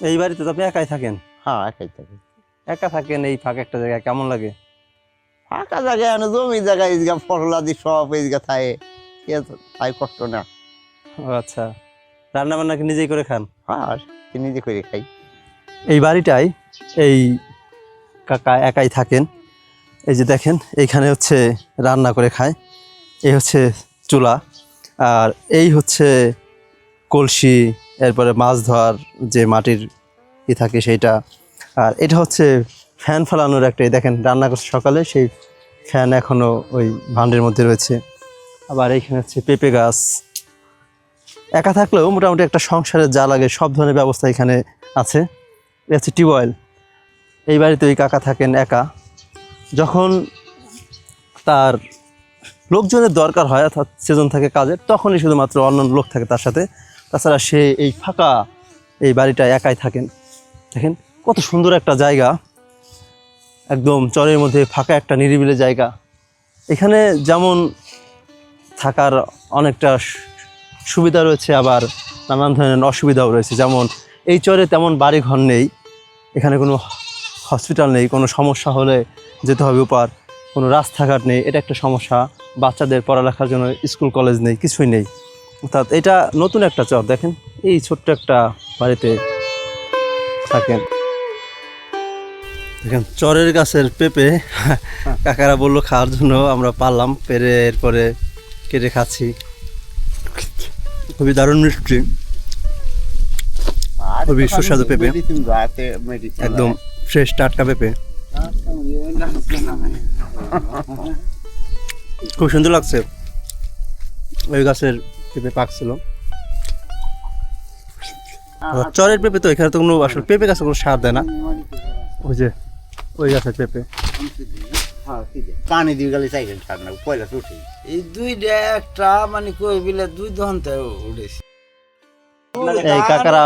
এই বাড়িতে তো আপনি একাই থাকেন? হ্যাঁ, একাই থাকি। একা থাকেন এই ফাঁকা একটা জায়গায়, কেমন লাগে? ফাঁকা জায়গায় জমি জায়গায় এইদিকে ফসল আদি সব এইদিকে থাকে, তাই কষ্ট না। ও আচ্ছা, রান্না বান্না কি নিজেই করে খান? হ্যাঁ, নিজে করে খাই। এই বাড়িটায় এই কাকা একাই থাকেন। এই যে দেখেন এইখানে হচ্ছে রান্না করে খায়, এই হচ্ছে চুলা, আর এই হচ্ছে কলসি, এরপরে মাছ ধোয়ার যে মাটির থাকে সেইটা, আর এটা হচ্ছে ফ্যান ফেলানোর একটা, দেখেন রান্না করছে সকালে, সেই ফ্যান এখনও ওই ভান্ডের মধ্যে রয়েছে। আবার এইখানে হচ্ছে পেঁপে গাছ। একা থাকলেও মোটামুটি একটা সংসারের যা লাগে সব ধরনের ব্যবস্থা এখানে আছে। এ হচ্ছে টিউবওয়েল। এই বাড়িতে ওই কাকা থাকেন একা। যখন তার লোকজনের দরকার হয়, অর্থাৎ সেজন থাকে কাজের, তখনই শুধুমাত্র অন্যান্য লোক থাকে তার সাথে, তাছাড়া সে এই ফাঁকা এই বাড়িটা একাই থাকেন। দেখেন কত সুন্দর একটা জায়গা, একদম চরের মধ্যে ফাঁকা একটা নিরিবিলি জায়গা। এখানে যেমন থাকার অনেকটা সুবিধা রয়েছে, আবার নানান ধরনের অসুবিধাও রয়েছে। যেমন এই চরে তেমন বাড়িঘর নেই, এখানে কোনো হসপিটাল নেই, কোনো সমস্যা হলে যেতে হবে ওপার, কোনো রাস্তাঘাট নেই, এটা একটা সমস্যা। বাচ্চাদের পড়ালেখার জন্য স্কুল কলেজ নেই, কিছুই নেই। অর্থাৎ এটা নতুন একটা চর। দেখেন এই ছোট্ট একটা বাড়িতে থাকেন। দেখেন চরের গাছের পেঁপে কাকারা বললো খাওয়ার জন্য, আমরা পারলাম পেরে, এরপরে কেটে খাচ্ছি। খুবই দারুণ মিষ্টি, খুবই সুস্বাদু পেঁপে, একদম ফ্রেশ টাটকা পেঁপে, খুব সুন্দর লাগছে। ওই গাছের পেঁপে পাকছিল। চরের পেঁপে তো, এখানে তো কোনো আসলে পেঁপে গাছে কোনো সার দেয় না। ওই যে ওই গাছের পেঁপে পানি দিয়ে গেলে চাইছেন সার না, পয়লা উঠে এই দুইটা একটা মানে কই বিলে দুই দহনতে উঠেছে। এই কাকারা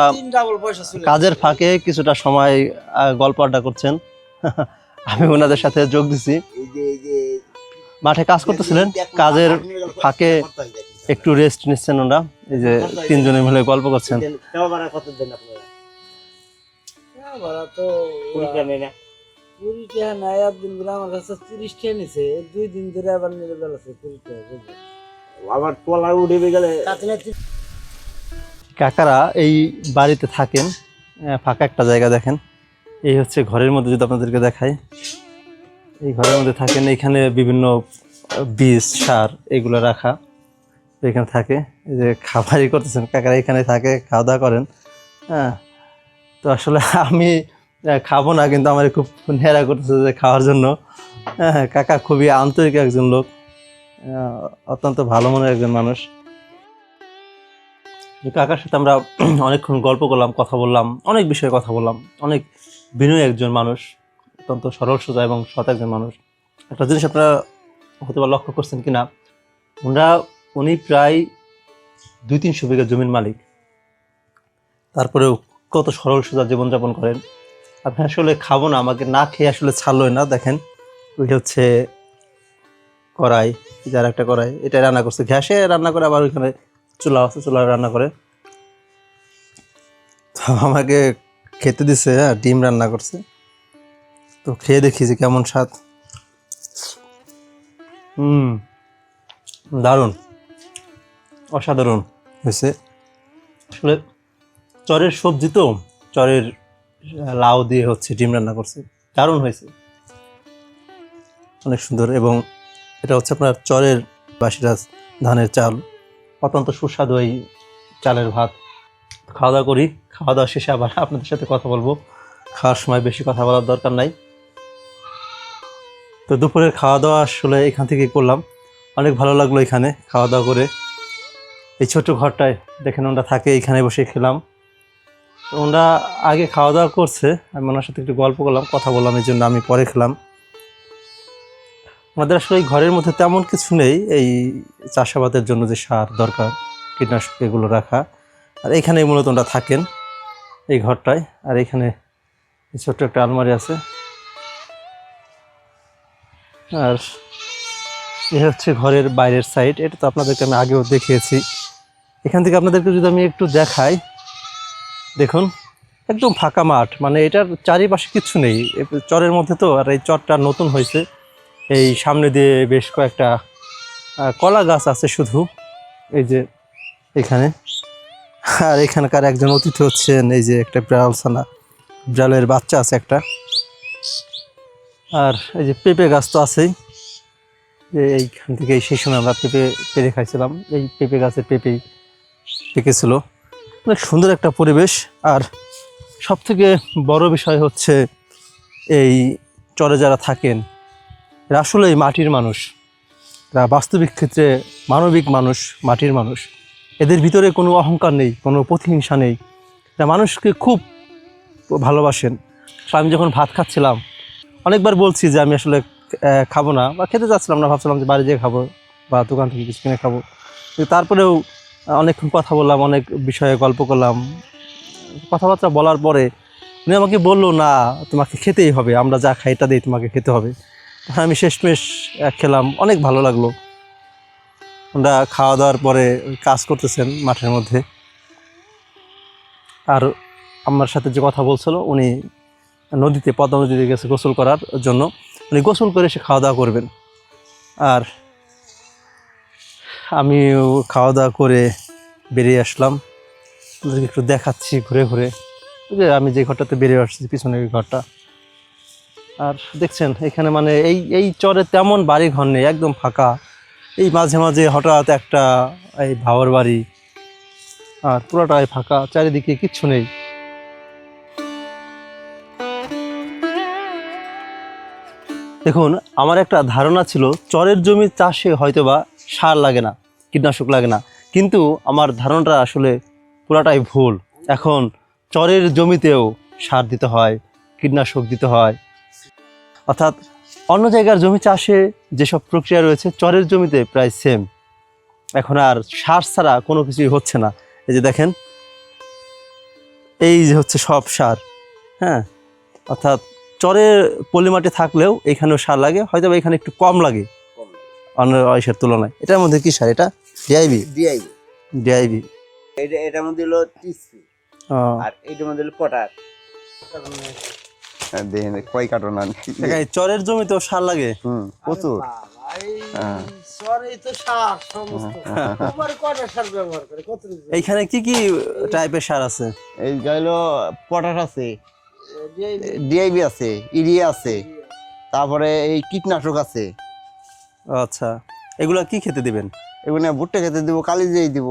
কাজের ফাঁকে কিছুটা সময় গল্প আড্ডা করছেন। আমি ওনাদের সাথে যোগ দিছি। মাঠে কাজ করতেছিলেন, কাজের ফাঁকে একটু রেস্ট নিচ্ছেন ওরা। এই যে তিনজনে মিলে গল্প করছেন। আমার কাছে 30 টাকা নিছে, 2 দিন ধরে আবার নিয়ে বেলাছে 20 টাকা। আবার তোলা উঠে গেলে কাকারা এই বাড়িতে থাকেন, ফাঁকা একটা জায়গা দেখেন। এই হচ্ছে ঘরের মধ্যে, যদি আপনাদেরকে দেখাই, এই ঘরের মধ্যে থাকেন। এখানে বিভিন্ন বীজ সার এগুলো রাখা, এখানে থাকে। এই যে খাবারই করতেছেন কাকারা, এখানে থাকে, খাওয়া দাওয়া করেন। হ্যাঁ, তো আসলে আমি খাবো না, কিন্তু আমার খুব নেড়া করতেছে যে খাওয়ার জন্য। হ্যাঁ, কাকা খুবই আন্তরিক একজন লোক, অত্যন্ত ভালো মনের একজন মানুষ। কাকার সাথে আমরা অনেকক্ষণ গল্প করলাম, কথা বললাম, অনেক বিষয়ে কথা বললাম। অনেক বিনয়ী একজন মানুষ, অত্যন্ত সরল সোজা এবং সৎ একজন মানুষ। একটা জিনিস আপনারা হতে পারে লক্ষ্য করছেন কিনা, উনি প্রায় 200-300 বিঘা জমির মালিক, তারপরেও কত সরল সোজা জীবনযাপন করেন। আপনি আসলে খাবো না, আমাকে না খেয়ে আসলে ছাড়লোই না। দেখেন ওই হচ্ছে কড়াই, যার একটা কড়াই, এটা রান্না করছে, গ্যাসে রান্না করে, আবার ওইখানে চুলা আছে, চুলা রান্না করে। তো আমাকে খেতে দিছে, হ্যাঁ, ডিম রান্না করছে। তো খেয়ে দেখি যে কেমন স্বাদ। দারুণ, অসাধারণ হয়েছে। আসলে চরের সবজি তো, চরের লাউ দিয়ে হচ্ছে ডিম রান্না করছে, দারুণ হয়েছে, অনেক সুন্দর। এবং এটা হচ্ছে আপনার চরের বাসিরাজ ধানের চাল, অত্যন্ত সুস্বাদু এই চালের ভাত। খাওয়া দাওয়া করি, খাওয়া দাওয়া শেষে আবার আপনাদের সাথে কথা বলবো। খাওয়ার সময় বেশি কথা বলার দরকার নাই। তো দুপুরের খাওয়া দাওয়া আসলে এখান থেকে করলাম, অনেক ভালো লাগলো এখানে খাওয়া দাওয়া করে। এই ছোট্ট ঘরটায় দেখেন ওনারা থাকে, এখানে বসে খেলাম। তো ওনারা আগে খাওয়া দাওয়া করছে, আমি ওনার সাথে একটু গল্প করলাম, কথা বললাম, এই জন্য আমি পরে খেলাম। আমাদের আসলে এই ঘরের মধ্যে তেমন কিছু নেই, এই চাষাবাদের জন্য যে সার দরকার, কীটনাশক, এগুলো রাখা। আর এখানেই মূলত ওনারা থাকেন, এই ঘরটায়। আর এখানে ছোট্ট একটা আলমারি আছে। আর এ হচ্ছে ঘরের বাইরের সাইড, এটা তো আপনাদেরকে আমি আগেও দেখিয়েছি। এখান থেকে আপনাদেরকে যদি আমি একটু দেখাই, দেখুন একদম ফাঁকা মাঠ, মানে এটার চারিপাশে কিচ্ছু নেই। চরের মধ্যে তো, আর এই চরটা নতুন হয়েছে। এই সামনে দিয়ে বেশ কয়েকটা কলা গাছ আছে শুধু, এই যে এখানে। আর এখানকার একজন অতিথি হচ্ছেন এই যে একটা বিড়াল ছানা, বিড়ালের বাচ্চা আছে একটা। আর এই যে পেঁপে গাছ তো আছেই, এইখান থেকে সেই সময় আমরা পেঁপে পেরে খাইছিলাম। এই পেঁপে গাছের পেঁপেই পেকেছিল। অনেক সুন্দর একটা পরিবেশ। আর সব থেকে বড় বিষয় হচ্ছে এই চরে যারা থাকেন এরা আসলেই মাটির মানুষ, এরা বাস্তবিক ক্ষেত্রে মানবিক মানুষ, মাটির মানুষ। এদের ভিতরে কোনো অহংকার নেই, কোনো প্রতিহিংসা নেই, এরা মানুষকে খুব ভালোবাসেন। তো আমি যখন ভাত খাচ্ছিলাম অনেকবার বলছি যে আমি আসলে খাবো না বা খেতে চাচ্ছিলাম না, ভাবছিলাম যে বাড়ি যেয়ে খাবো বা দোকান থেকে কিছু কিনে খাবো। কিন্তু তারপরেও অনেকক্ষণ কথা বললাম, অনেক বিষয়ে গল্প করলাম। কথাবার্তা বলার পরে উনি আমাকে বললো, না তোমাকে খেতেই হবে, আমরা যা খাই এটা দিয়ে তোমাকে খেতে হবে। আমি শেষমেশ খেলাম, অনেক ভালো লাগলো। আমরা খাওয়া দাওয়ার পরে কাজ করতেছেন মাঠের মধ্যে। আর আমার সাথে যে কথা বলছিল উনি নদীতে, পদ্মা নদীতে গেছে গোসল করার জন্য। উনি গোসল করে এসে খাওয়া দাওয়া করবেন। আর আমিও খাওয়া দাওয়া করে বেরিয়ে আসলাম, ওদেরকে একটু দেখাচ্ছি ঘুরে ঘুরে। ওই যে আমি যে ঘরটাতে বেরিয়ে আসছি পিছনে ওই ঘরটা। আর দেখছেন এখানে মানে এই চরে তেমন বাড়ি ঘর নেই, একদম ফাঁকা। এই মাঝে মাঝে হঠাৎ একটা এই ভাওয়ার বাড়ি, আর পুরোটাই ফাঁকা, চারিদিকে কিচ্ছু নেই। দেখুন, আমার একটা ধারণা ছিল চরের জমি চাষে হয়তোবা সার লাগে না, কীটনাশক লাগে না, কিন্তু আমার ধারণাটা আসলে পুরাটাই ভুল। এখন চরের জমিতেও সার দিতে হয়, কীটনাশক দিতে হয়। অর্থাৎ অন্য জায়গার জমি চাষে যেসব প্রক্রিয়া রয়েছে চরের জমিতে প্রায় সেম। এখন আর সার ছাড়া কোনো কিছুই হচ্ছে না। এই যে দেখেন, এই যে হচ্ছে সব সার। হ্যাঁ, অর্থাৎ চরের পলিমাটি থাকলেও এখানেও সার লাগে, হয়তো এখানে একটু কম লাগে অন্য ইসের তুলনায়। এটার মধ্যে কি সার? এটা ডিআইবি। ডিআইবি। ডিআইবি। এটার মধ্যে হলো টিসপি, আর এটার মধ্যে হলো পটাশ। দেখেন কয় কার্টন আনি। চরের জমিতেও সার লাগে প্রচুর। এইখানে কি কি টাইপের সার আছে? এই হলো পটাশ আছে, ডিআইবি আছে, ইউরিয়া আছে, তারপরে এই কীটনাশক আছে। আচ্ছা, এগুলা কি খেতে দিবেন? এগুলো ভুট্টা খেতে দিব, কালি দিয়ে দিব,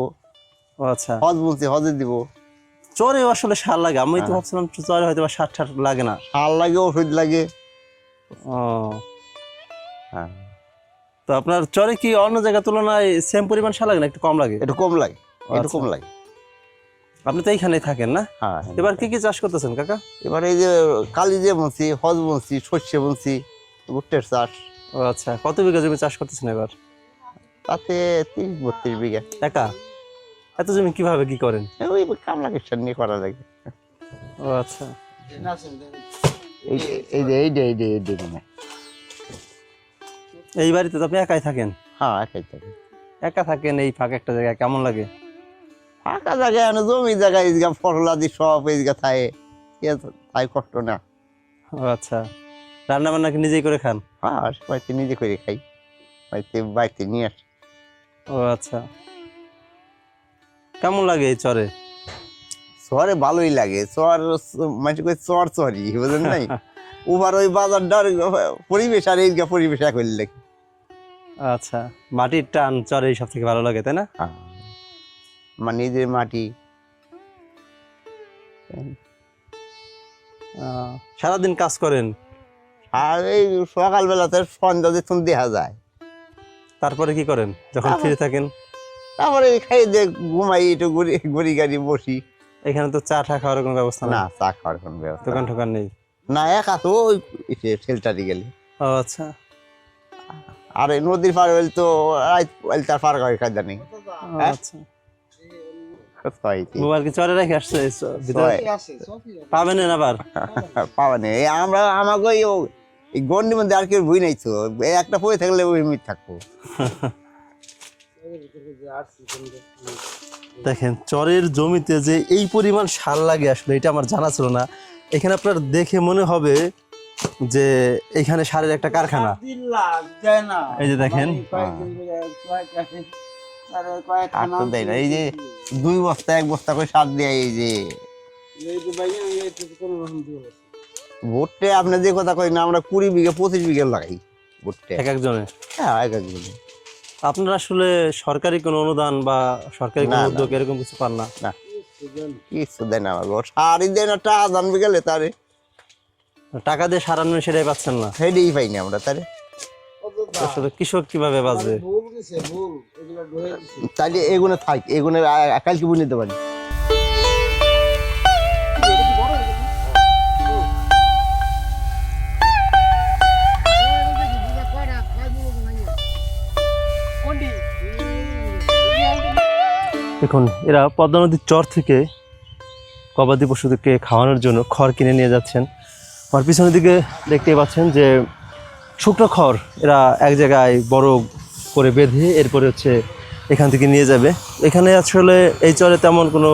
আচ্ছা। হজ বলছি হজে দিব। চরে আসলে সার লাগে, আমি তো ভাবছিলাম চরে হয়তো সার ঠার লাগে না। সার লাগে, ওষুধ লাগে। ও, তো আপনার চরে কি অন্য জায়গার তুলনায় সেম পরিমাণ সার লাগে না একটু কম লাগে? একটু কম লাগে, একটু কম লাগে। আপনি তো এইখানেই থাকেন না? হ্যাঁ। এবার কি কি চাষ করতেছেন কাকা? এবার এই যে কালি দিয়ে বলছি, হজ বলছি, শস্য বলছি, ভুট্টার চাষ। ও আচ্ছা, কত বিঘা জমি চাষ করতেছেন এবার? তাতে 30-32 বিঘা। একা? এত জমি কিভাবে কি করেন? ওই কামলা কিষান নিয়ে করা লাগে। ও আচ্ছা। এই বাড়িতে তো আপনি একাই থাকেন? হ্যাঁ, একাই থাকি। একা থাকেন এই ফাঁকা একটা জায়গায়, কেমন লাগে? ফাঁকা জায়গায় জমি জায়গায় এইদিকে ফসলাদি সব এইদিকে থাকে, তাই কষ্ট না। ও আচ্ছা, রান্না বান্না কি নিজেই করে খান? হ্যাঁ, বাড়িতে নিজে করে খাই, বাড়িতে নিয়ে আসি। ও আচ্ছা, কেমন লাগে এই চরে? চরে ভালোই লাগে। চর মানে চর চরি বুঝলেন নাই। ওবার ওই বাজারটার পরিবেশ আর এইদিকে পরিবেশ এক হইলে লাগে। আচ্ছা, মাটির টান চরে সব থেকে ভালো লাগে, তাই না? আমার নিজের মাটি। সারাদিন কাজ করেন আর এই সকালবেলাতে সন্ধ্যা যখন দেখা যায়। তারপরে কি করেন যখন ফ্রি থাকেন? তারপরে খাই যে ঘুমাই, একটু ঘুরি গাড়ি বসি। এখানে তো চা টা খাওয়ার কোনো ব্যবস্থা না, না? চা খাওয়ার কোনো ব্যবস্থা দোকান টোকান নেই? না, একা তো ওই শেলটারি গেলে। ও আচ্ছা। আর এই নদীর পার হইলে তো তার পার করে কাজা নেই। আচ্ছা, মোবাইল কি চরে রেখে আসছে পাবেন না আবার? পাওয়া নেই আমরা, আমাকে এই গন্ডির মধ্যে আর কেউ বই নাই তো, একটা পড়ে থাকলে ওই মিট থাকবো। দেখেন চরের জমিতে যে এই পরিমাণ সার লাগে আসলে এটা আমার জানা ছিল না। এখানে আপনার দেখে মনে হবে যে এখানে সারের একটা কারখানা। এই যে দেখেন আর তো দেয় না, এই যে 2 বস্তা 1 বস্তা করে সার দেয়। এই যে ভুট্টে আপনি যে কথা কই না, আমরা 20 বিঘা 25 বিঘা লাগাই ভুট্টে এক একজনে। হ্যাঁ এক একজনে। আপনারা আসলে সরকারি কোনো অনুদান বা সরকারি কোনো না, না। উদ্যোগ এরকম কিছু পান না? না কিছু দেয় না, আমার সারই দেয় না, টাকা জানবে গেলে তারে টাকা দিয়ে সার আনবেন সেটাই পাচ্ছেন না। সেটাই পাই না আমরা তারে। আসলে কৃষক কিভাবে বাঁচবে? তাইলে এগুলো থাক, এগুলো কালকে বুঝে নিতে পারি। দেখুন এরা পদ্মা নদীর চর থেকে গবাদি পশুদেরকে খাওয়ানোর জন্য খড় কিনে নিয়ে যাচ্ছেন। আর পিছনের দিকে দেখতেই পাচ্ছেন যে শুকনো খড় এরা এক জায়গায় বড় করে বেঁধে এরপরে হচ্ছে এখান থেকে নিয়ে যাবে। এখানে আসলে এই চরে তেমন কোনো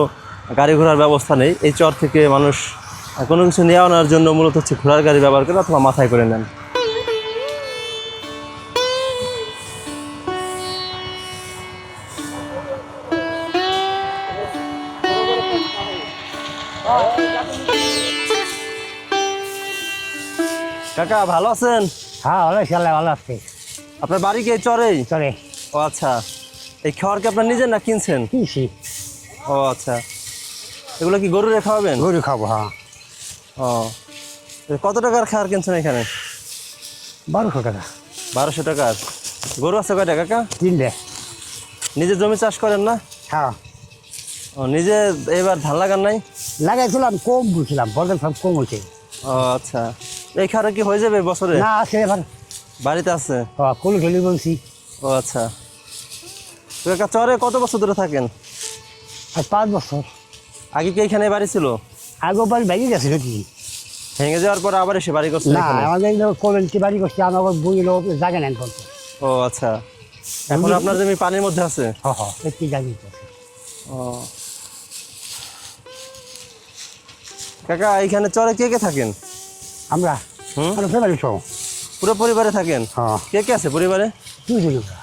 গাড়ি ঘোড়ার ব্যবস্থা নেই। এই চর থেকে মানুষ কোনো কিছু নিয়ে আনার জন্য মূলত হচ্ছে ঘোড়ার গাড়ি ব্যবহার করে অথবা মাথায় করে নেন। কাকা ভালো আছেন? হ্যাঁ ভালো চলে, ভালো আছে। আপনার বাড়ি কি এই চরেই? চলে ও আচ্ছা, এই খাওয়ার কি আপনার নিজের না কিনছেন? কিনছি, ও আচ্ছা, এগুলো কি গরুরে খাওয়াবেন? গরু খাবো। হ্যাঁ ও, কত টাকার খাওয়ার কিনছেন এখানে? 1200 টাকা। 1200 টাকার। গরু আছে কয়টা কাকা? 3টে। নিজে জমি চাষ করেন না? হ্যাঁ ও, নিজে এবার ধান লাগান নাই? লাগাইছিলাম, কম বুঝছিলাম, বলতেন সব কম হয়েছে। ও আচ্ছা, এই খাওয়ার কি হয়ে যাবে বছরে? না আছে এবার, বাড়িতে আছে? কুল খেলি বলছি। ও আচ্ছা, তো কাকা চরে কত বছর ধরে থাকেন? আর 5 বছর আগে কি এখানে বাড়ি ছিল? আগেও বাড়ি ভেঙে গেছে নাকি? ভেঙে যাওয়ার পর আবার এসে বাড়ি করছেন না, এখানে? আমাদের কমেন্টি বাড়ি করছি, আমার বই লোক জায়গা নেন বলতো। ও আচ্ছা, এখন আপনার জমি পানির মধ্যে আছে? হ্যাঁ একটি জায়গা আছে। ও কাকা, এইখানে চরে কে কে থাকেন? আমরা হুম, আমরা ফেমালি সব। পুরো পরিবারে থাকেন? হ্যাঁ কে কে আছে পরিবারে? 2 জন আমরা,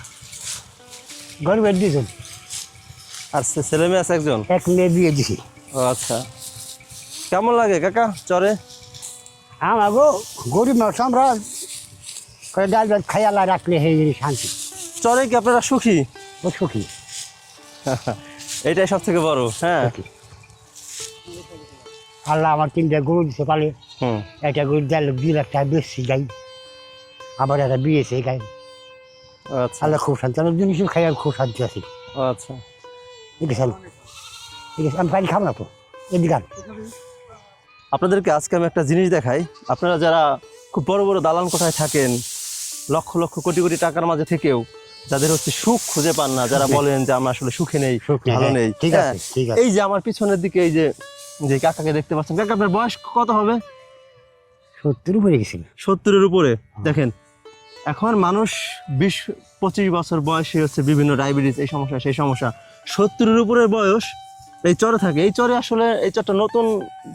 গরিবের 2 জন, আর ছেলে মেয়ে আছে একজন? এক মেয়ে বিয়ে দিছি। ও আচ্ছা, কেমন লাগে কাকা চরে? আমাগো গরিব মানুষ আমরা, ডাল ভাত খাই আল্লাহ রাখলে হয়ে গেলে শান্তি। চরে কি আপনারা সুখী? ও সুখী। এটাই সব থেকে বড়। হ্যাঁ, আল্লাহ আমার 3টে গরু দিতে পারে। হুম, একটা গরু 2 লাখ টাকা বেশি গাই, আবার একটা বিয়েছে গাই। ও আচ্ছা, আল্লাহ খুব শান্তি, আমার জিনিস খাই আর খুব শান্তি আছি। ও আচ্ছা। এদিকে চালু, এদিকে আমি পানি খাবো না তো, এদিকে আন। আপনাদেরকে আজকে আমি একটা জিনিস দেখাই। আপনারা যারা খুব বড় বড় দালান কোঠায় থাকেন, লক্ষ লক্ষ কোটি কোটি টাকার মাঝে থেকেও যাদের হচ্ছে সুখ খুঁজে পান না, যারা বলেন যে আমরা আসলে সুখে নেই, সুখ নেই, ভালো হ্যাঁ, নেই, ঠিক আছে, হ্যাঁ, ঠিক আছে। এই যে আমার পিছনের দিকে এই যে যে কাকাকে দেখতে পাচ্ছেন, কাকা আপনার বয়স কত হবে? 70 উপরে গেছিল। 70-এর উপরে। দেখেন এখন মানুষ 20-25 বছর বয়সে হচ্ছে বিভিন্ন ডায়াবেটিস, এই সমস্যা সেই সমস্যা। 70-এর উপরের বয়স এই চরে থাকে। এই চরে আসলে এই চরটা নতুন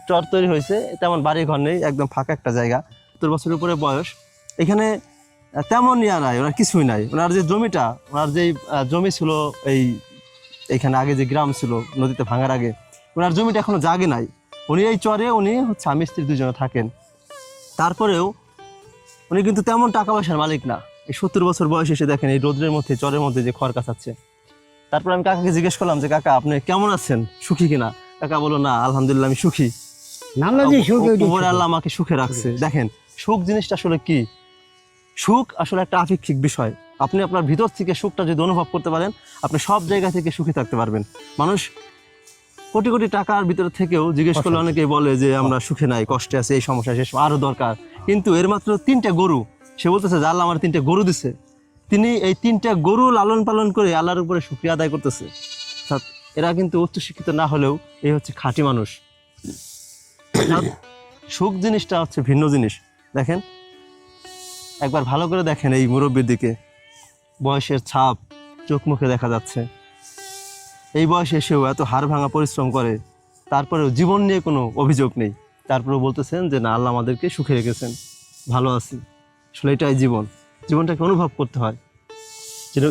চর তৈরি হয়েছে, তেমন বাড়ি ঘর নেই, একদম ফাঁকা একটা জায়গা। 70 বছরের উপরে বয়স। এখানে তেমন ইয়া নাই, ওনার কিছুই নাই। ওনার যে জমিটা, ওনার যেই জমি ছিল এইখানে আগে যে গ্রাম ছিল নদীতে ভাঙার আগে, ওনার জমিটা এখনো জাগে নাই। উনি এই চরে উনি হচ্ছে স্বামী স্ত্রী 2 জনে থাকেন। তারপরেও উনি কিন্তু তেমন টাকা পয়সার মালিক না। এই 70 বছর বয়সে এসে দেখেন এই রোদ্রের মধ্যে চরের মধ্যে যে খড় কাছাচ্ছে। তারপর আমি কাকাকে জিজ্ঞেস করলাম যে কাকা আপনি কেমন আছেন, সুখী কিনা? কাকা বললো না আলহামদুলিল্লাহ আমি সুখী, নামলা যে সুখ, উপরে আল্লাহ আমাকে সুখে রাখছে। দেখেন সুখ জিনিসটা আসলে কি? সুখ আসলে একটা আপেক্ষিক বিষয়। আপনি আপনার ভিতর থেকে সুখটা যদি অনুভব করতে পারেন, আপনি সব জায়গা থেকে সুখী থাকতে পারবেন। মানুষ কোটি কোটি টাকার ভিতরে থেকেও জিজ্ঞেস করলে অনেকেই বলে যে আমরা সুখে নাই, কষ্টে আছে, এই সমস্যা সেই সমস্যা, আরো দরকার। কিন্তু এর মাত্র 3টে গরু। সে বলতেছে যে আল্লাহ আমার 3টে গরু দিছে, তিনি এই 3টে গরু লালন পালন করে আল্লাহর উপরে শুকরিয়া আদায় করতেছে। অর্থাৎ এরা কিন্তু উচ্চশিক্ষিত না হলেও এই হচ্ছে খাঁটি মানুষ। অর্থাৎ সুখ জিনিসটা হচ্ছে ভিন্ন জিনিস। দেখেন একবার ভালো করে দেখেন এই মুরব্বির দিকে, বয়সের ছাপ চোখ মুখে দেখা যাচ্ছে। এই বয়সে এসেও এত হাড় ভাঙা পরিশ্রম করে, তারপরেও জীবন নিয়ে কোনো অভিযোগ নেই, তারপরেও বলতেছেন যে না, আল্লাহ আমাদেরকে সুখে রেখেছেন, ভালো আছি। আসলে এটাই জীবন, জীবনটাকে অনুভব করতে হয়।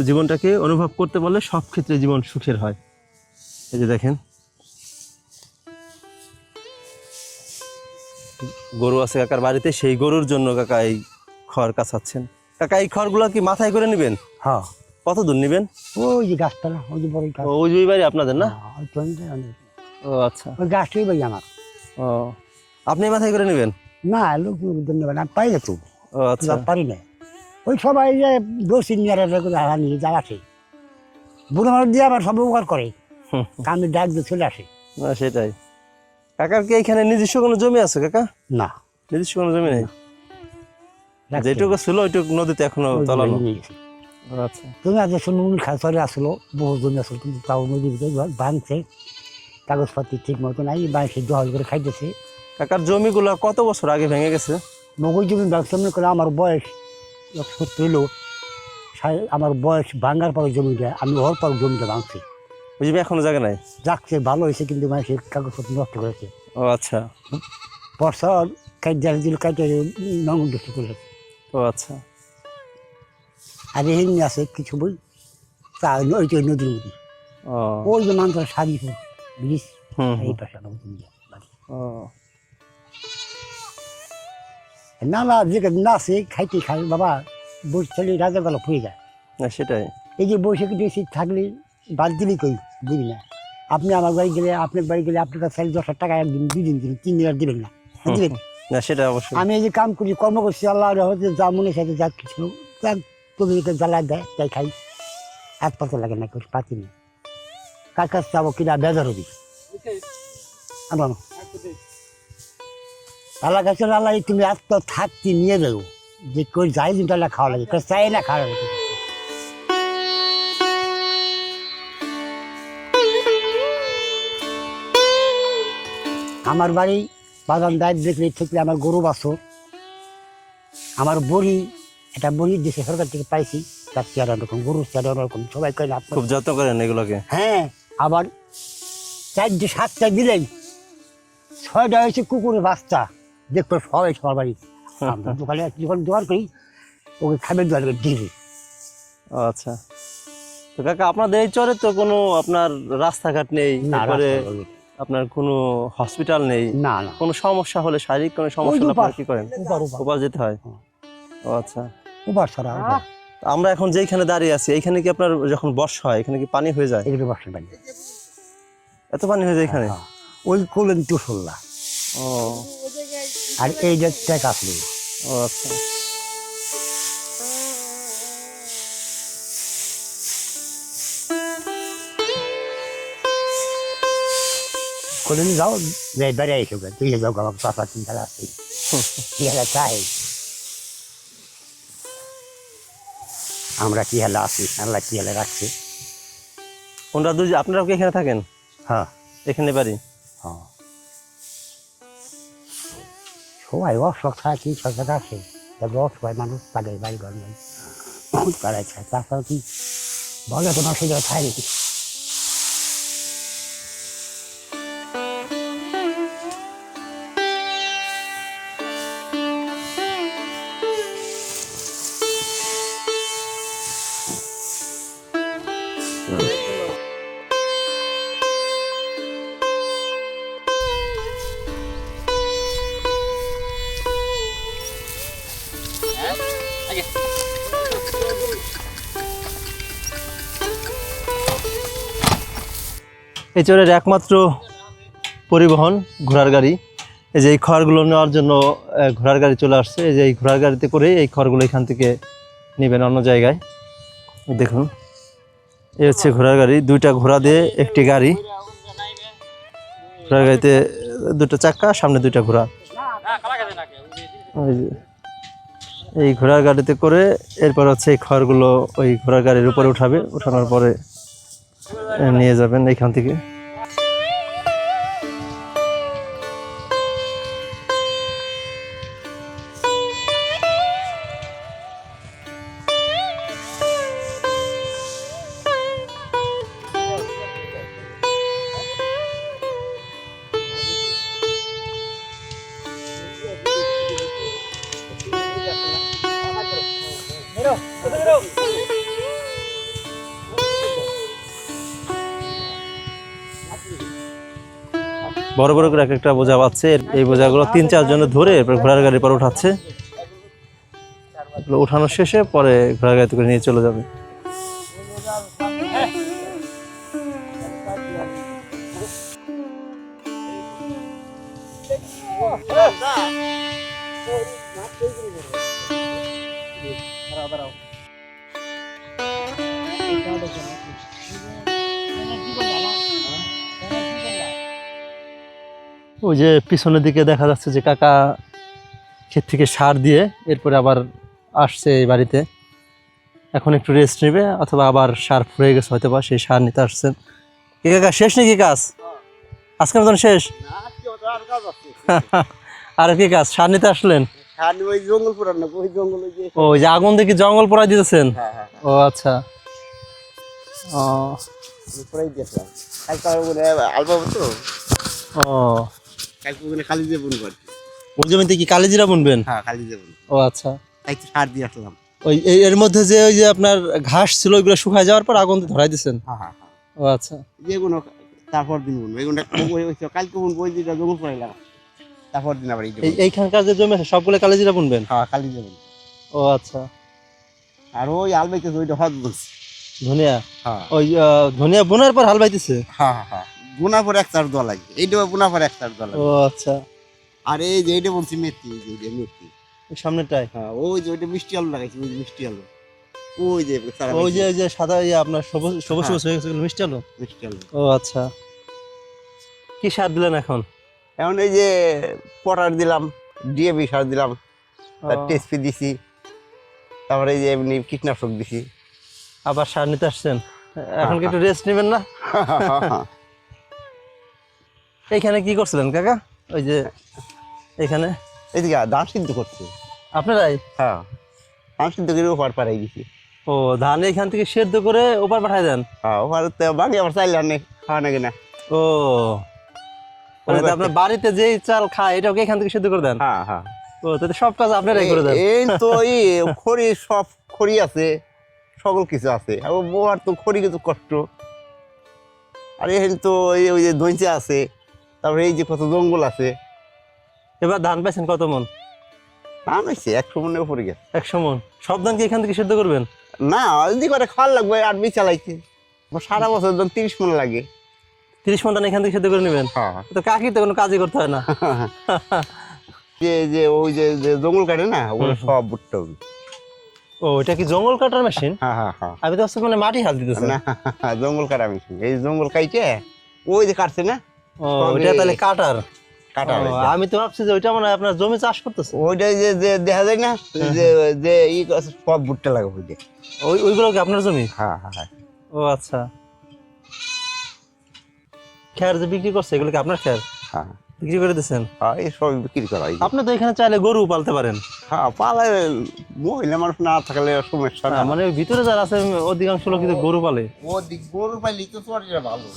জীবনটাকে অনুভব করতে পারলে সব ক্ষেত্রে জীবন সুখের হয়। এই যে দেখেন গরু আছে কাকার বাড়িতে, সেই গরুর জন্য কাকা এই খড় কাছাচ্ছেন। কাকা এই খড়গুলো কি মাথায় করে নেবেন? হ্যাঁ, কত দূর নেবেন? ওই যে গাছতলা, ওই যে বড় গাছ। ওই যে ওই বাড়ি আপনাদের না? হ্যাঁ, ওই তো অনেক। ও আচ্ছা, ওই গাছটাই ভাই আমার। ও আপনি মাথায় করে নেবেন? না, লোক ধন্যবাদ, আমি পাই না তো, ও আচ্ছা, পারি না। ওই সবাই যে দোষী নিয়ে নিয়ে যা আসে, বুড়ো মানুষ দিয়ে আবার সব উপকার করে, কামে ডাক দিয়ে চলে আসে। না সেটাই। কাকার কি এখানে নিজস্ব কোনো জমি আছে কাকা? না, নিজস্ব কোনো জমি নেই? রাখছে যেটুকু ছিল ওইটুকু নদীতে এখনো ওই তলানো? নিয়ে গেছে। ও আচ্ছা, তুমি আজ নুন খাওয়া আসলো, বহু জমি আসলো, কিন্তু তাও নদীর ভিতরে ভাঙছে, কাগজপাতি ঠিক মতো নাই, বাঁশে দহল করে খাইতেছে। কাকার জমিগুলো কত বছর আগে ভেঙে গেছে? নগর জমি ব্যবসা মনে করে আমার বয়স 70 হলো, আমার বয়স ভাঙার পরে জমিটা, আমি ওর পর জমিটা ভাঙছি। ওই জমি এখনো জায়গা নাই? যাচ্ছে ভালো হয়েছে, কিন্তু মানুষের কাগজপত্র নষ্ট করেছে। ও আচ্ছা, বর্ষা কাইতে দিল, কাইতে নঙ্গল দৃষ্টি করেছে। ও আচ্ছা, আর এমনি আছে কিছু বই, তা ওই যে নদীর মধ্যে, ও ওই যে মানুষ সারি ব্রিজ, হুম এই হুম, পাশে আমার জমি বাড়ি। ও নালা যে নাচে খাইতে খাই বাবা, বসে থাকলে রাজা গলা ফুয়ে যায়। না সেটাই। এই যে বসে বেশি থাকলে বাদ দিবি কই, দিবি না। আপনি আমার বাড়ি গেলে, আপনার বাড়ি গেলে, আপনার কাছে 10,000 টাকা একদিন, 2 দিন দিবেন, 3 দিন আর দিবেন না, দিবেন। না সেটা অবশ্যই। আমি এই যে কাম করি, কর্ম করছি, আল্লাহ হচ্ছে যা মনে সাথে যা কিছু তুমি জ্বালা দেয় তাই খাই, হাত পাতে লাগে না, কিছু পাতি নেই। কার কাছে যাবো কিনা বেজার হবি। আল্লাহ কাছে, আল্লাহ তুমি আত্ম থাকতে নিয়ে দেবো, যে কই যাই দিন তাহলে খাওয়া লাগে, চাই না খাওয়া লাগে। আমার বাড়ি বাগান দায়িত্ব দেখলে থাকলে আমার গরু বাছর, আমার বড়ি, এটা বড়ির দেশে সরকার থেকে পাইছি, তার চেয়ার রকম, গরুর চেয়ার রকম, সবাই কয় না। খুব যত্ন করেন এগুলোকে? হ্যাঁ, আবার 4টে 7টা দিলেই 6টা হয়েছে কুকুরের বাচ্চা, দেখবো সবাই সবার বাড়ি। আমরা দোকানে যখন দোকান করি, ওকে খাবার দোকান করে দিবি। ও আচ্ছা, তো কাকা আপনাদের এই চরে তো কোনো আপনার রাস্তাঘাট নেই, না, তারপরে আপনার কোনো হসপিটাল নেই, না না, কোনো সমস্যা হলে, শারীরিক কোনো সমস্যা হলে আপনারা কি করেন? উপার উপার ওপার যেতে হয়? হ্যাঁ। ও আচ্ছা, উপার ছাড়া তো আমরা এখন যেইখানে দাঁড়িয়ে আছি, এইখানে কি আপনার যখন বর্ষা হয় এখানে কি পানি হয়ে যায়? এগুলো বসে বাড়ি। এত পানি হয়ে যায় এখানে? ওই কোলেন টুসল্লা, ও আর এই যে ট্যাক আসলে ও আচ্ছা, কোলেন যাও, বেড়ে এসে তুই যাও, আমার চাষা চিন্তা আছে, কি হেলা চাই, আমরা কি হেলা আছি, আল্লাহ কি হেলা রাখছে। কোনটা দুই, আপনারাও কি এখানে থাকেন? হ্যাঁ এখানে বাড়ি? হ্যাঁ, সবাই অসুখ থাকি, সরকার আছে, তবে অসহায় মানুষ তাদের বাড়ি ঘর নেই, তারাইছে, তাছাড়া কি বলে কোনো অসুবিধা থাকে নাকি? এই চরের একমাত্র পরিবহন ঘোড়ার গাড়ি। এই যে এই খড়গুলো নেওয়ার জন্য ঘোড়ার গাড়ি চলে আসছে। এই যে এই ঘোড়ার গাড়িতে করে এই খড়গুলো এখান থেকে নেবেন অন্য জায়গায়। দেখুন এই হচ্ছে ঘোড়ার গাড়ি, 2টা ঘোড়া দিয়ে একটি গাড়ি। ঘোড়ার গাড়িতে 2টা চাক্কা, সামনে 2টা ঘোড়া। এই ঘোড়ার গাড়িতে করে এরপর হচ্ছে এই খড়গুলো ওই ঘোড়ার গাড়ির উপরে উঠাবে, উঠানোর পরে নিয়ে যাবেন এইখান থেকে। বড় বড় করে এক একটা বোঝা পাচ্ছে। এই বোঝাগুলো 3-4 জনে ধরে এরপর ঘোড়ার গাড়ির পর উঠাচ্ছে। এগুলো উঠানো শেষে পরে ঘোড়ার গাড়িতে করে নিয়ে চলে যাবে। ওই যে পিছনের দিকে দেখা যাচ্ছে যে কাকা ক্ষেত থেকে সার দিয়ে এরপরে আবার আসছে এই বাড়িতে। এখন একটু রেস্ট নেবে অথবা আবার সার ফুরিয়ে গেছে হয়তো বা, সেই সার নিতে আসছেন। কি কাকা শেষ নাকি কাজ? আজকের মতন শেষ? আর কি কাজ, সার নিতে আসলেন? ওই জঙ্গল পুরান না, ওই জঙ্গল ও ওই যে আগুন দেখি জঙ্গল পোড়াই দিতেছেন। ও আচ্ছা, ও পুরাই দিয়েছিলাম আলবা তো। ও খালি দিয়ে বুন করছি। ওই জমিতে কি কালিজিরা বুনবেন? হ্যাঁ খালি দিয়ে বুন। ও আচ্ছা, তাই তো সার দিয়ে আসলাম। ওই এর মধ্যে যে ওই যে আপনার ঘাস ছিল ওইগুলো শুকায় যাওয়ার পর আগুন দিয়ে ধরাই দিচ্ছেন? হ্যাঁ হ্যাঁ হ্যাঁ। ও আচ্ছা, যেগুলো তারপর দিন বুনবো, এগুলো কালকে বুনবো, ওই দিনটা জঙ্গল পড়াইলাম, তারপর দিন আবার এইখানকার যে জমি আছে সবগুলো কালিজিরা বুনবেন? হ্যাঁ খালি দিয়ে বুন। ও আচ্ছা, আর ওই আলবাইতে ওইটা হদ বলছি। ধনিয়া? হ্যাঁ ওই ধনিয়া বোনার পর হাল বাইতেছে? হ্যাঁ হ্যাঁ, বোনার পর এক চার দোয়া লাগে, এইটা বোনার পর এক চার দোয়া লাগে। ও আচ্ছা, আর এই যে এইটা বলছি মেথি, এই যে মেথি এই সামনেটাই? হ্যাঁ, ওই যে ওইটা মিষ্টি আলু লাগাইছি, ওই যে মিষ্টি আলু, ওই যে ওই যে ওই যে সাদা ইয়ে আপনার সবুজ সবুজ সবুজ হয়ে গেছে মিষ্টি আলু? মিষ্টি আলু। ও আচ্ছা, কি সার দিলেন এখন? এখন এই যে পটার দিলাম, ডিএপি সার দিলাম, ও, টেসপি দিছি, তারপরে এই যে এমনি কীটনাশক দিছি। আবার সার নিতে আসছেন? এখন কি একটু রেস্ট নেবেন না? এইখানে কি করছিলেন কাকা? ওই যে এখানে এদিকে ধান সিদ্ধ করছে। আপনারাই? হ্যাঁ, ধান সিদ্ধ করে ওপার পাড়াই দিছি। ও ধান এখান থেকে সেদ্ধ করে ওপার পাঠায় দেন? হ্যাঁ, ওপার বাকি আবার চাইলে অনেক খাওয়া নাকি না। ও মানে তো আপনার বাড়িতে যেই চাল খায় এটাকে এখান থেকে সেদ্ধ করে দেন? হ্যাঁ হ্যাঁ, ও তাতে সব কাজ আপনারাই করে দেন? এই তো এই খড়ি, সব খড়ি আছে, সকল কিছু আছে। আর বোয়ার তো খড়ি কিছু কষ্ট। আর এখানে তো ওই যে দইচা আছে, তারপরে এই যে কত জঙ্গল আছে। এবার ধান পাইছেন কত মন? ধান হয়েছে 100 মনের উপরে গেছে। 100 মন? সব ধান কি এখান থেকে সেদ্ধ করবেন? না, যদি করে খাওয়ার লাগবে আর চালাইতে সারা বছর 30 মন লাগে। 30 মন ধান এখান থেকে সেদ্ধ করে নেবেন? হ্যাঁ, তো কাকির তো কোনো কাজই করতে হয় না। যে যে ওই যে যে জঙ্গল কাটে না, ওগুলো সব বুটতে হবে। ও এটা কি জঙ্গল কাটার মেশিন? হ্যাঁ হ্যাঁ হ্যাঁ, আমি তো ভাবছি মানে মাটি হাল দিতেছে। না জঙ্গল কাটা মেশিন, এই জঙ্গল কাইটে ওই যে কাটছে না। ও ওটা তাহলে কাটার? কাটা ও, আমি তো ভাবছি যে ওইটা মনে হয় আপনার জমি চাষ করতেছে। ওইটা যে যে দেখা যায় না, যে যে ই সব ভুট্টা লাগে ওই যে। ওইগুলো কি আপনার জমি? হ্যাঁ হ্যাঁ হ্যাঁ, ও আচ্ছা, খের যে বিক্রি করছে এগুলো কি আপনার খের? হ্যাঁ বিক্রি করে দিচ্ছেন? হ্যাঁ, এই সব বিক্রি করা হয়। আপনি তো এখানে চাইলে গরু পালতে পারেন। হ্যাঁ, পালে মহিলা মানুষ না থাকলে সমস্যা না। মানে ভিতরে যারা আছে অধিকাংশ লোক কিন্তু গরু পালে। ও গরু পাইলে তো চড়িটা ভালো।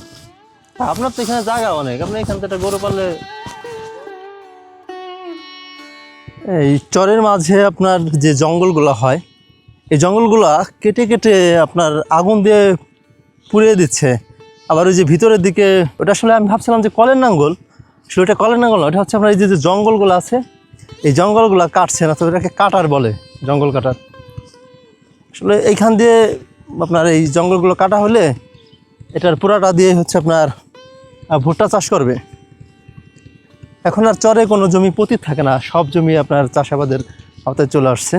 আপনার তো এখানে জায়গা অনেক, আপনি এখান থেকে একটা গরু পাললে। এই চরের মাঝে আপনার যে জঙ্গলগুলো হয়, এই জঙ্গলগুলা কেটে কেটে আপনার আগুন দিয়ে পুড়িয়ে দিচ্ছে। আবার ওই যে ভিতরের দিকে ওটা আসলে আমি ভাবছিলাম যে কলের নাঙ্গল, আসলে ওটা কলের নাঙ্গল না, ওটা হচ্ছে আপনার এই যে যে জঙ্গলগুলো আছে এই জঙ্গলগুলো কাটছে না, তো এটাকে কাটার বলে, জঙ্গল কাটার। আসলে এইখান দিয়ে আপনার এই জঙ্গলগুলো কাটা হলে এটার পুরাটা দিয়ে হচ্ছে আপনার ভুট্টা চাষ করবে। এখন আর চরে কোনো জমি পতিত থাকে না, সব জমি আপনার চাষাবাদের আওতায় চলে আসছে।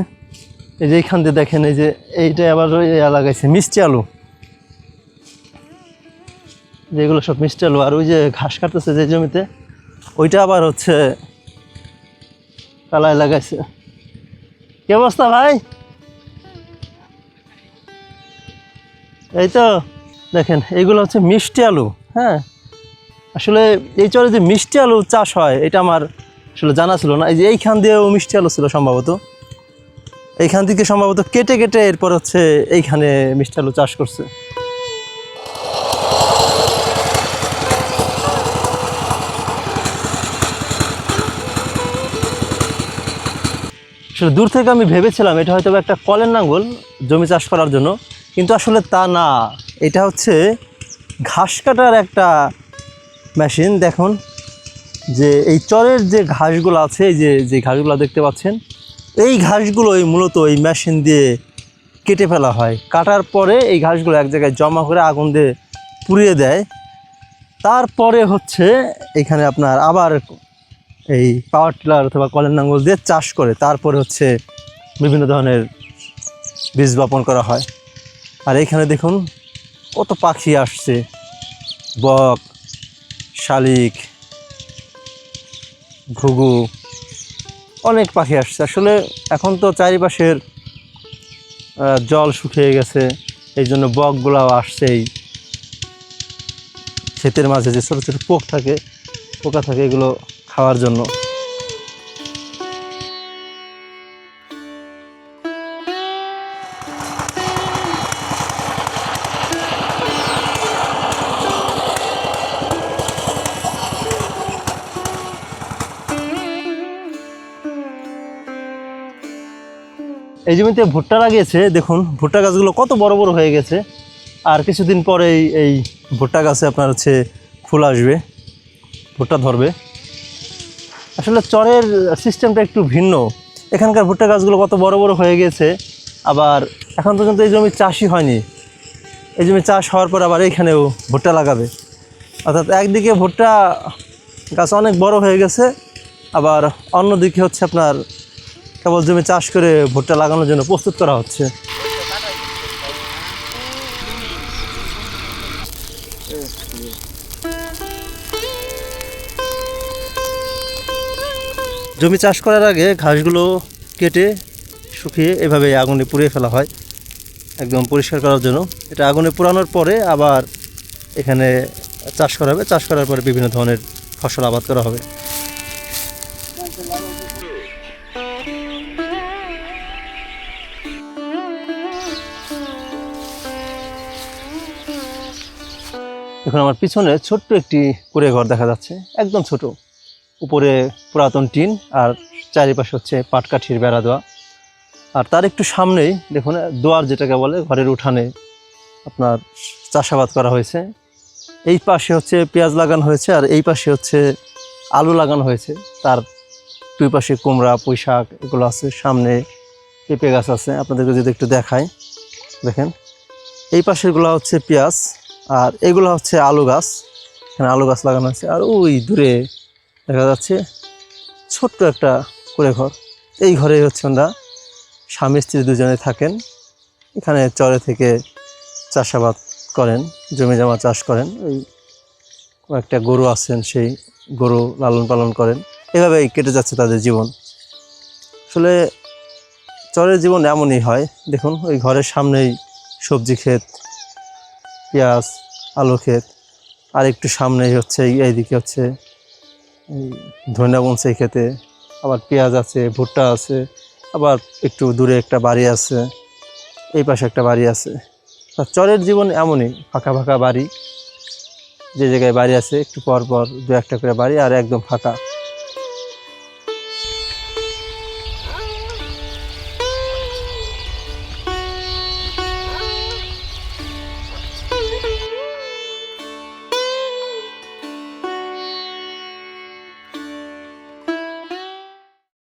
এই যে এইখান দিয়ে দেখেন, এই যে এইটা আবার লাগাইছে মিষ্টি আলু, যেগুলো সব মিষ্টি আলু। আর ওই যে ঘাস কাটতেছে যে জমিতে, ওইটা আবার হচ্ছে কালায় লাগাইছে। কি অবস্থা ভাই? এই তো দেখেন, এইগুলো হচ্ছে মিষ্টি আলু। হ্যাঁ, আসলে এই চরে যে মিষ্টি আলু চাষ হয় এটা আমার আসলে জানা ছিল না। এই যে এইখান দিয়েও মিষ্টি আলু ছিল সম্ভবত, এইখান থেকে সম্ভবত কেটে কেটে এরপর হচ্ছে এইখানে মিষ্টি আলু চাষ করছে। আসলে দূর থেকে আমি ভেবেছিলাম এটা হয়তো একটা কলের নাঙ্গল জমি চাষ করার জন্য, কিন্তু আসলে তা না, এটা হচ্ছে ঘাস কাটার একটা মেশিন। দেখুন যে এই চরের যে ঘাসগুলো আছে, এই যে ঘাসগুলো দেখতে পাচ্ছেন, এই ঘাসগুলোই মূলত এই মেশিন দিয়ে কেটে ফেলা হয়। কাটার পরে এই ঘাসগুলো এক জায়গায় জমা করে আগুন দিয়ে পুড়িয়ে দেয়। তারপরে হচ্ছে এখানে আপনার আবার এই পাওয়ার টিলার অথবা কলের লাঙ্গল দিয়ে চাষ করে তারপরে হচ্ছে বিভিন্ন ধরনের বীজ বপন করা হয়। আর এখানে দেখুন কত পাখি আসছে, বক, শালিক, ঘুঘু, অনেক পাখি আসছে। আসলে এখন তো চারিপাশের জল শুকিয়ে গেছে, এই জন্য বকগুলাও আসছে এই ক্ষেতের মাঝে যে ছোটো ছোটো পোকা থাকে এগুলো খাওয়ার জন্য। এই জমিতে ভুট্টা লাগিয়েছে, দেখুন ভুট্টা গাছগুলো কত বড় বড় হয়ে গেছে। আর কিছুদিন পরেই এই ভুট্টা গাছে আপনার হচ্ছে ফুল আসবে, ভুট্টা ধরবে। আসলে চরের সিস্টেমটা একটু ভিন্ন। এখানকার ভুট্টা গাছগুলো কত বড় বড় হয়ে গেছে, আবার এখন পর্যন্ত এই জমি চাষই হয়নি। এই জমি চাষ হওয়ার পর আবার এইখানেও ভুট্টা লাগাবে, অর্থাৎ একদিকে ভুট্টা গাছ অনেক বড় হয়ে গেছে, আবার অন্যদিকে হচ্ছে আপনার কেবল জমি চাষ করে ভুট্টা লাগানোর জন্য প্রস্তুত করা হচ্ছে। জমি চাষ করার আগে ঘাসগুলো কেটে শুকিয়ে এভাবে আগুনে পুড়িয়ে ফেলা হয় একদম পরিষ্কার করার জন্য। এটা আগুনে পোড়ানোর পরে আবার এখানে চাষ করা হবে, চাষ করার পরে বিভিন্ন ধরনের ফসল আবাদ করা হবে। এখন আমার পিছনে ছোট্ট একটি কুঁড়ে ঘর দেখা যাচ্ছে, একদম ছোট। উপরে পুরাতন টিন আর চারিপাশে হচ্ছে পাটকাঠির বেড়া দেওয়া। আর তার একটু সামনেই দেখুন দোয়ার, যেটাকে বলে ঘরের উঠানে আপনার চাষাবাদ করা হয়েছে। এই পাশে হচ্ছে পেঁয়াজ লাগানো হয়েছে, আর এই পাশে হচ্ছে আলু লাগানো হয়েছে। তার দুই পাশে কুমড়া, পুঁই শাক এগুলো আছে, সামনে পেঁপে গাছ আছে। আপনাদেরকে যদি একটু দেখাই, দেখেন এই পাশেরগুলো হচ্ছে পেঁয়াজ, আর এগুলো হচ্ছে আলু গাছ। এখানে আলু গাছ লাগানো আছে। আর ওই দূরে দেখা যাচ্ছে ছোট্ট একটা কুঁড়ে ঘর। এই ঘরে হচ্ছে আমরা স্বামী স্ত্রী দুজনে থাকেন। এখানে চরে থেকে চাষাবাদ করেন, জমি জমা চাষ করেন। ওই একটা গরু আছেন, সেই গরু লালন পালন করেন। এভাবেই কেটে যাচ্ছে তাদের জীবন। আসলে চরের জীবন এমনই হয়। দেখুন ওই ঘরের সামনেই সবজি ক্ষেত, পেঁয়াজ, আলু ক্ষেত। আর একটু সামনেই হচ্ছে এইদিকে হচ্ছে ধনিয়া বুনছে এই ক্ষেতে, আবার পেঁয়াজ আছে, ভুট্টা আছে, আবার একটু দূরে একটা বাড়ি আছে, এই পাশে একটা বাড়ি আছে। তা চরের জীবন এমনই, ফাঁকা ফাঁকা বাড়ি, যে জায়গায় বাড়ি আছে একটু পর পর দু একটা করে বাড়ি, আর একদম ফাঁকা।